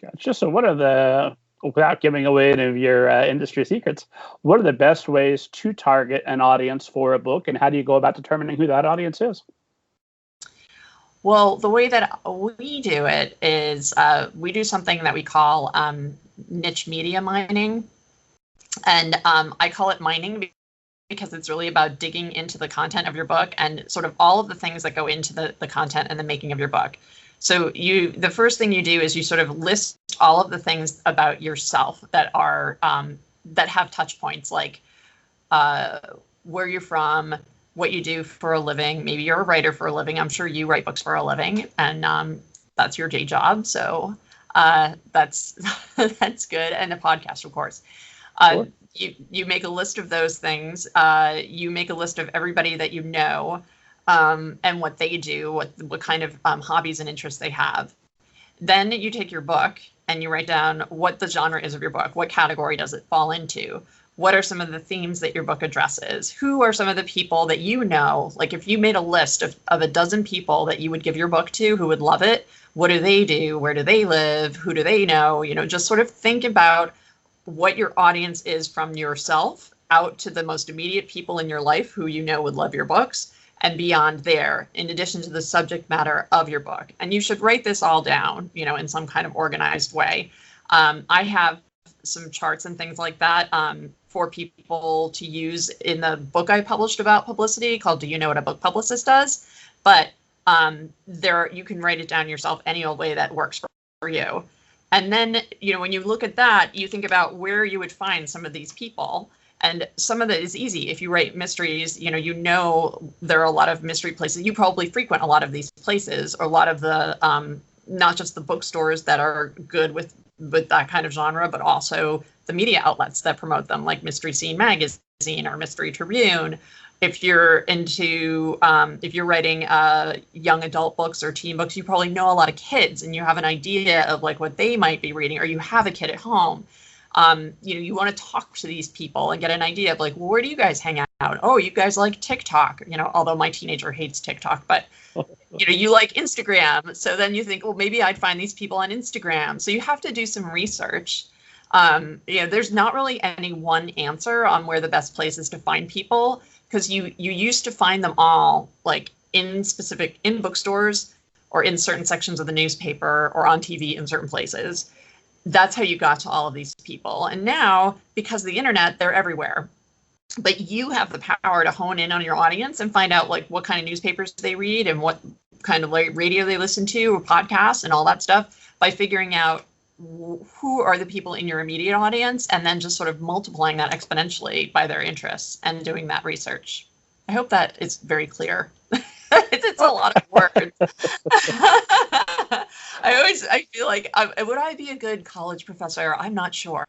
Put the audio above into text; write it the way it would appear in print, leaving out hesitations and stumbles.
Gotcha. So what are without giving away any of your industry secrets, what are the best ways to target an audience for a book, and how do you go about determining who that audience is? Well, the way that we do it is we do something that we call niche media mining. And I call it mining because it's really about digging into the content of your book and sort of all of the things that go into the content and the making of your book. So the first thing you do is you sort of list all of the things about yourself that are that have touch points, like where you're from, what you do for a living. Maybe you're a writer for a living. I'm sure you write books for a living, and that's your day job. So that's that's good. And a podcast, of course. Sure. You make a list of those things. You make a list of everybody that you know, and what they do, what kind of hobbies and interests they have. Then you take your book and you write down what the genre is of your book. What category does it fall into? What are some of the themes that your book addresses? Who are some of the people that you know? Like if you made a list of a dozen people that you would give your book to who would love it, what do they do? Where do they live? Who do they know? You know, just sort of think about what your audience is from yourself out to the most immediate people in your life who you know would love your books, and beyond there, in addition to the subject matter of your book. And you should write this all down, you know, in some kind of organized way. I have some charts and things like that for people to use in the book I published about publicity called Do You Know What a Book Publicist Does? But you can write it down yourself any old way that works for you. And then, you know, when you look at that, you think about where you would find some of these people. And some of it is easy. If you write mysteries, you know there are a lot of mystery places. You probably frequent a lot of these places, or a lot of the, not just the bookstores that are good with that kind of genre, but also the media outlets that promote them, like Mystery Scene Magazine or Mystery Tribune. If you're into, if you're writing young adult books or teen books, you probably know a lot of kids and you have an idea of like what they might be reading, or you have a kid at home. You want to talk to these people and get an idea of like, well, where do you guys hang out? Oh, you guys like TikTok, although my teenager hates TikTok, but you like Instagram. So then you think, well, maybe I'd find these people on Instagram. So you have to do some research. There's not really any one answer on where the best place is to find people, because you used to find them all like in bookstores or in certain sections of the newspaper or on TV in certain places. That's how you got to all of these people. And now, because of the internet, they're everywhere. But you have the power to hone in on your audience and find out like what kind of newspapers they read and what kind of like radio they listen to or podcasts and all that stuff by figuring out who are the people in your immediate audience, and then just sort of multiplying that exponentially by their interests and doing that research. I hope that is very clear. It's a lot of words. I feel like, would I be a good college professor? I'm not sure.